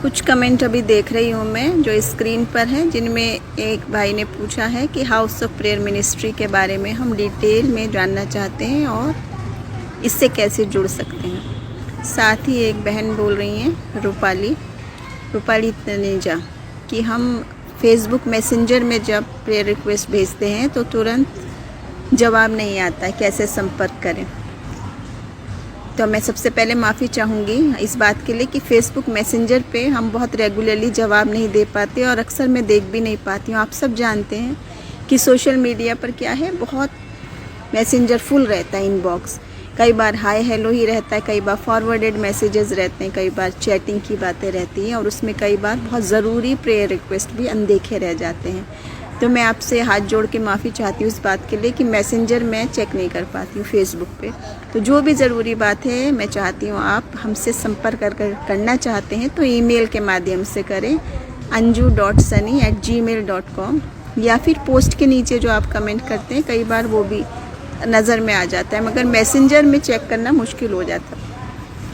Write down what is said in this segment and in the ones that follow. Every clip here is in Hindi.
कुछ कमेंट अभी देख रही हूँ मैं जो स्क्रीन पर है, जिनमें एक भाई ने पूछा है कि हाउस ऑफ प्रेयर मिनिस्ट्री के बारे में हम डिटेल में जानना चाहते हैं और इससे कैसे जुड़ सकते हैं। साथ ही एक बहन बोल रही हैं रूपाली तनेजा कि हम फेसबुक मैसेंजर में जब प्रेयर रिक्वेस्ट भेजते हैं तो तुरंत जवाब नहीं आता, कैसे संपर्क करें। तो मैं सबसे पहले माफ़ी चाहूँगी इस बात के लिए कि फ़ेसबुक मैसेंजर पे हम बहुत रेगुलरली जवाब नहीं दे पाते और अक्सर मैं देख भी नहीं पाती हूँ। आप सब जानते हैं कि सोशल मीडिया पर क्या है, बहुत मैसेंजर फुल रहता है, इनबॉक्स कई बार हाय हेलो ही रहता है, कई बार फॉरवर्डेड मैसेजेस रहते हैं, कई बार चैटिंग की बातें रहती हैं और उसमें कई बार बहुत ज़रूरी प्रेयर रिक्वेस्ट भी अनदेखे रह जाते हैं। तो मैं आपसे हाथ जोड़ के माफ़ी चाहती हूँ इस बात के लिए कि मैसेंजर मैं चेक नहीं कर पाती हूँ फेसबुक पे। तो जो भी ज़रूरी बात है मैं चाहती हूँ आप हमसे संपर्क करना चाहते हैं तो ईमेल के माध्यम से करें anju.sunny@gmail.com या फिर पोस्ट के नीचे जो आप कमेंट करते हैं कई बार वो भी नज़र में आ जाता है, मगर मैसेंजर में चेक करना मुश्किल हो जाता है।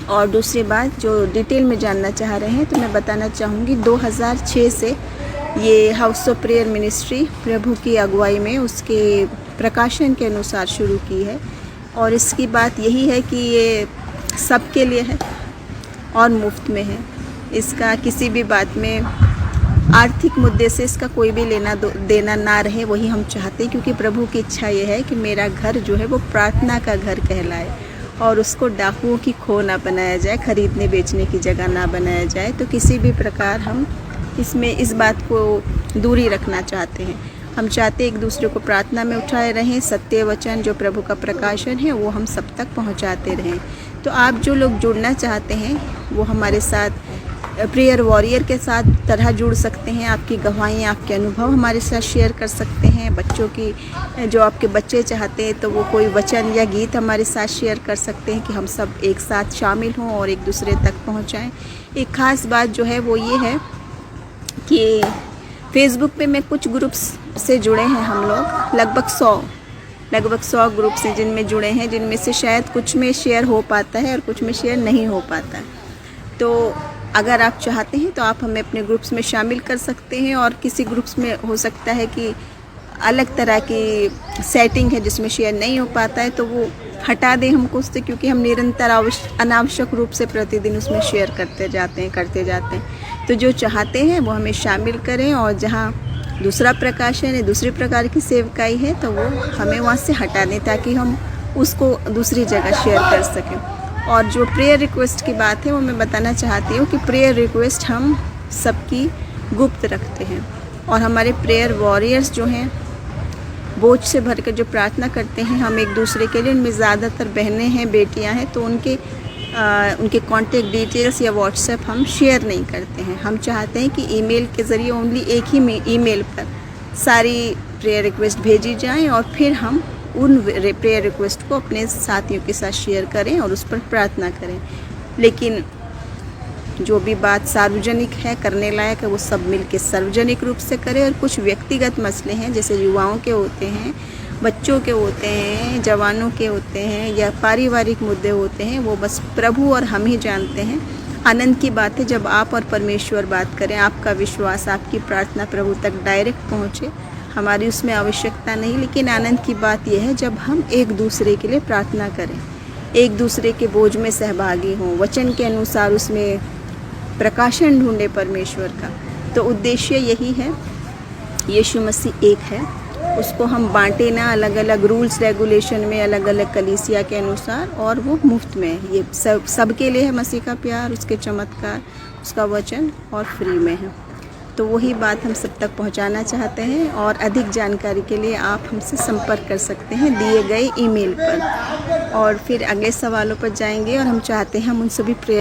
और दूसरी बात जो डिटेल में जानना चाह रहे हैं तो मैं बताना चाहूँगी 2006 से ये हाउस ऑफ प्रेयर मिनिस्ट्री प्रभु की अगुवाई में उसके प्रकाशन के अनुसार शुरू की है और इसकी बात यही है कि ये सबके लिए है और मुफ्त में है। इसका किसी भी बात में आर्थिक मुद्दे से इसका कोई भी लेना देना ना रहे, वही हम चाहते हैं, क्योंकि प्रभु की इच्छा ये है कि मेरा घर जो है वो प्रार्थना का घर कहलाए और उसको डाकुओं की खो ना बनाया जाए, खरीदने बेचने की जगह ना बनाया जाए। तो किसी भी प्रकार हम इसमें इस बात को दूरी रखना चाहते हैं। हम चाहते एक दूसरे को प्रार्थना में उठाए रहें, सत्य वचन जो प्रभु का प्रकाशन है वो हम सब तक पहुंचाते रहें। तो आप जो लोग जुड़ना चाहते हैं वो हमारे साथ प्रेयर वॉरियर के साथ तरह जुड़ सकते हैं। आपकी गवाहियाँ, आपके अनुभव हमारे साथ शेयर कर सकते हैं। बच्चों की जो आपके बच्चे चाहते हैं तो वो कोई वचन या गीत हमारे साथ शेयर कर सकते हैं कि हम सब एक साथ शामिल हों और एक दूसरे तक पहुँचाएँ। एक ख़ास बात जो है वो ये है कि फेसबुक पे मैं कुछ ग्रुप्स से जुड़े हैं हम लोग, लगभग 100 ग्रुप्स हैं जिनमें जुड़े हैं, जिनमें से शायद कुछ में शेयर हो पाता है और कुछ में शेयर नहीं हो पाता है। तो अगर आप चाहते हैं तो आप हमें अपने ग्रुप्स में शामिल कर सकते हैं और किसी ग्रुप्स में हो सकता है कि अलग तरह की सेटिंग है जिसमें शेयर नहीं हो पाता है, तो वो हटा दें हमको उससे, क्योंकि हम निरंतर अनावश्यक रूप से प्रतिदिन उसमें शेयर करते जाते हैं। तो जो चाहते हैं वो हमें शामिल करें और जहाँ दूसरा प्रकाशन है, दूसरी प्रकार की सेवकाई है तो वो हमें वहाँ से हटा दें ताकि हम उसको दूसरी जगह शेयर कर सकें। और जो प्रेयर रिक्वेस्ट की बात है वो मैं बताना चाहती हूँ कि प्रेयर रिक्वेस्ट हम सबकी गुप्त रखते हैं और हमारे प्रेयर वॉरियर्स जो हैं बोझ से भर कर जो प्रार्थना करते हैं हम एक दूसरे के लिए, उनमें ज़्यादातर बहनें हैं, बेटियां हैं, तो उनके कॉन्टेक्ट डिटेल्स या व्हाट्सएप हम शेयर नहीं करते हैं। हम चाहते हैं कि ईमेल के ज़रिए ओनली एक ही ईमेल पर सारी प्रेयर रिक्वेस्ट भेजी जाएं और फिर हम उन प्रेयर रिक्वेस्ट को अपने साथियों के साथ शेयर करें और उस पर प्रार्थना करें। लेकिन जो भी बात सार्वजनिक है, करने लायक है, वो सब मिलके सार्वजनिक रूप से करें। और कुछ व्यक्तिगत मसले हैं जैसे युवाओं के होते हैं, बच्चों के होते हैं, जवानों के होते हैं या पारिवारिक मुद्दे होते हैं, वो बस प्रभु और हम ही जानते हैं। आनंद की बात है जब आप और परमेश्वर बात करें, आपका विश्वास, आपकी प्रार्थना प्रभु तक डायरेक्ट पहुँचे, हमारी उसमें आवश्यकता नहीं। लेकिन आनंद की बात यह है जब हम एक दूसरे के लिए प्रार्थना करें, एक दूसरे के बोझ में सहभागी हों, वचन के अनुसार उसमें प्रकाशन ढूंढे परमेश्वर का। तो उद्देश्य यही है, यीशु मसीह एक है, उसको हम बांटे ना अलग अलग रूल्स रेगुलेशन में, अलग अलग कलीसिया के अनुसार, और वो मुफ्त में है। ये सबके लिए है मसीह का प्यार, उसके चमत्कार, उसका वचन, और फ्री में है। तो वही बात हम सब तक पहुंचाना चाहते हैं और अधिक जानकारी के लिए आप हमसे संपर्क कर सकते हैं दिए गए ईमेल पर। और फिर अगले सवालों पर जाएंगे और हम चाहते हैं हम उन सभी